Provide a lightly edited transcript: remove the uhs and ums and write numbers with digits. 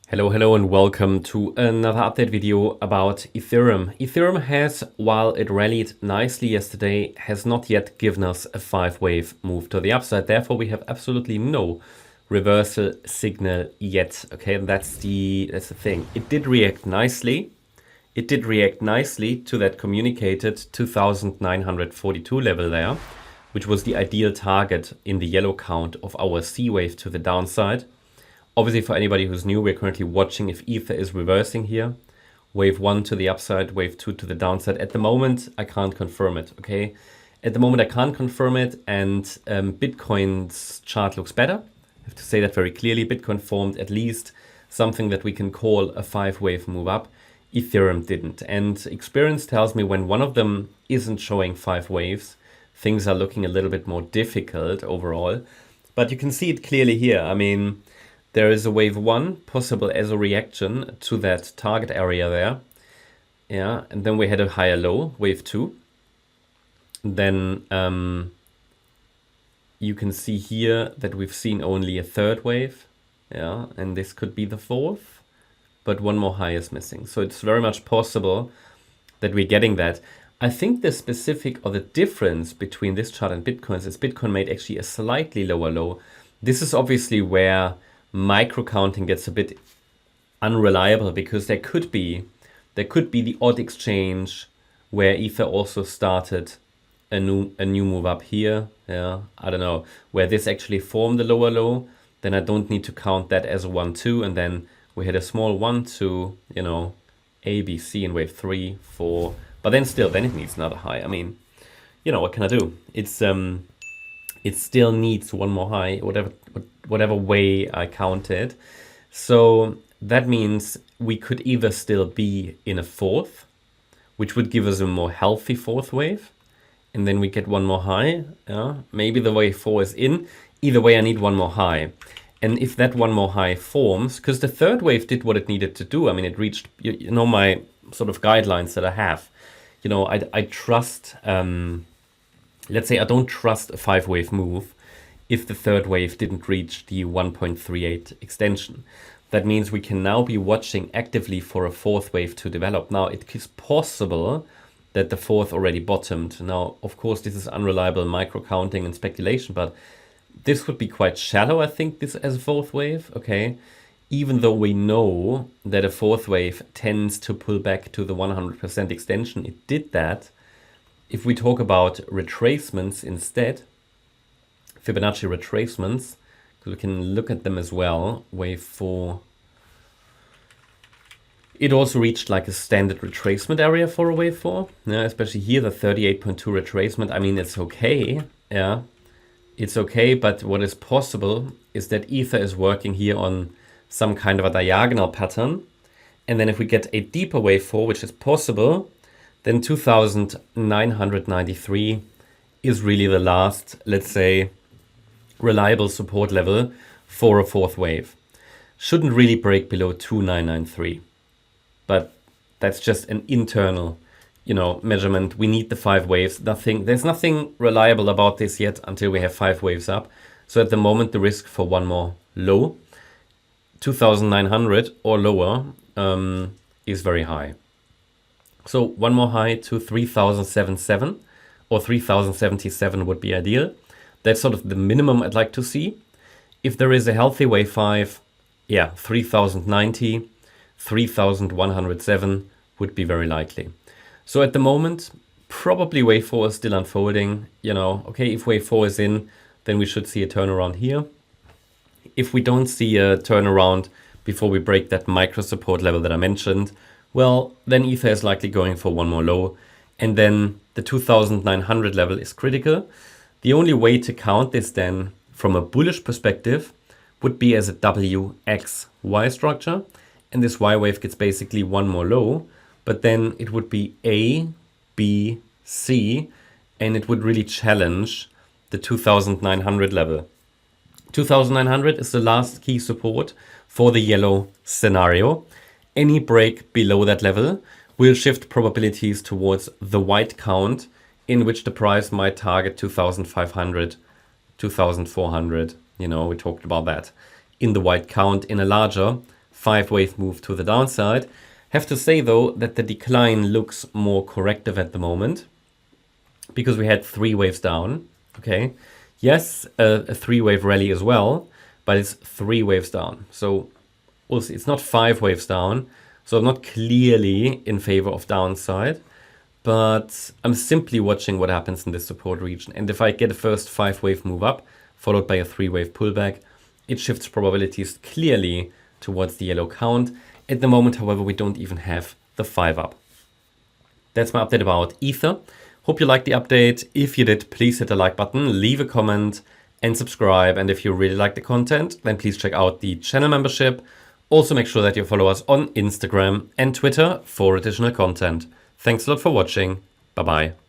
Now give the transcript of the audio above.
Hello and welcome to another update video about Ethereum. Ethereum has, while it rallied nicely yesterday, has not yet given us a 5-wave move to the upside. Therefore, we have absolutely no reversal signal yet. Okay, that's the thing. It did react nicely. It did react nicely to that communicated 2,942 level there, which was the ideal target in the yellow count of our C wave to the downside. Obviously, for anybody who's new, we're currently watching if Ether is reversing here. Wave 1 to the upside, wave 2 to the downside. At the moment, I can't confirm it, okay? At the moment, I can't confirm it, and Bitcoin's chart looks better. I have to say that very clearly. Bitcoin formed at least something that we can call a 5-wave move up. Ethereum didn't. And experience tells me when one of them isn't showing 5 waves, things are looking a little bit more difficult overall. But you can see it clearly here. I mean, there is a wave 1 possible as a reaction to that target area there. Yeah, and then we had a higher low, wave 2. Then you can see here that we've seen only a 3rd wave. Yeah, and this could be the 4th, but one more high is missing. So it's very much possible that we're getting that. I think the specific or the difference between this chart and Bitcoin's is Bitcoin made actually a slightly lower low. This is obviously where micro counting gets a bit unreliable, because there could be the odd exchange where Ether also started a new move up here. Yeah, I don't know, where this actually formed the lower low. Then I don't need to count that as a 1-2, and then we had a small 1-2, you know, A, B, C in wave 3, 4. But then still, then it needs another high. I mean, you know, what can I do? It's it still needs one more high, whatever way I count it. So that means we could either still be in a 4th, which would give us a more healthy 4th wave, and then we get one more high. Yeah, maybe the wave 4 is in. Either way, I need one more high. And if that one more high forms, because the 3rd wave did what it needed to do. I mean, it reached, you know, my sort of guidelines that I have. You know, I trust, let's say I don't trust a 5-wave move if the 3rd wave didn't reach the 1.38 extension. That means we can now be watching actively for a 4th wave to develop. Now, it is possible that the 4th already bottomed. Now, of course, this is unreliable micro counting and speculation, but this would be quite shallow, I think, this as a 4th wave, okay? Even though we know that a 4th wave tends to pull back to the 100% extension, it did that. If we talk about retracements instead, Fibonacci retracements, we can look at them as well. Wave 4, it also reached like a standard retracement area for a wave 4. Yeah, especially here, the 38.2 retracement. I mean, it's okay. Yeah, it's okay. But what is possible is that Ether is working here on some kind of a diagonal pattern. And then if we get a deeper wave 4, which is possible, then 2,993 is really the last, let's say, reliable support level for a 4th wave. Shouldn't really break below 2,993. But that's just an internal, you know, measurement. We need the 5 waves. There's nothing reliable about this yet until we have 5 waves up. So at the moment, the risk for one more low, 2,900 or lower, is very high. So one more high to 3,077 or 3,077 would be ideal. That's sort of the minimum I'd like to see. If there is a healthy wave 5, yeah, 3,090, 3,107 would be very likely. So at the moment, probably wave 4 is still unfolding. You know, okay, if wave 4 is in, then we should see a turnaround here. If we don't see a turnaround before we break that micro support level that I mentioned, well, then Ether is likely going for one more low. And then the 2,900 level is critical. The only way to count this then from a bullish perspective would be as a WXY structure. And this Y wave gets basically one more low, but then it would be A, B, C, and it would really challenge the 2,900 level. 2,900 is the last key support for the yellow scenario. Any break below that level will shift probabilities towards the white count, in which the price might target 2,500, 2,400. You know, we talked about that in the white count in a larger 5-wave move to the downside. Have to say though that the decline looks more corrective at the moment because we had 3 waves down. Okay, yes, a 3-wave rally as well, but it's 3 waves down. So we'll see. It's not 5 waves down, so I'm not clearly in favor of downside, but I'm simply watching what happens in this support region. And if I get a first 5-wave move up, followed by a 3-wave pullback, it shifts probabilities clearly towards the yellow count. At the moment, however, we don't even have the 5 up. That's my update about Ether. Hope you liked the update. If you did, please hit the like button, leave a comment and subscribe. And if you really like the content, then please check out the channel membership. Also make sure that you follow us on Instagram and Twitter for additional content. Thanks a lot for watching. Bye-bye.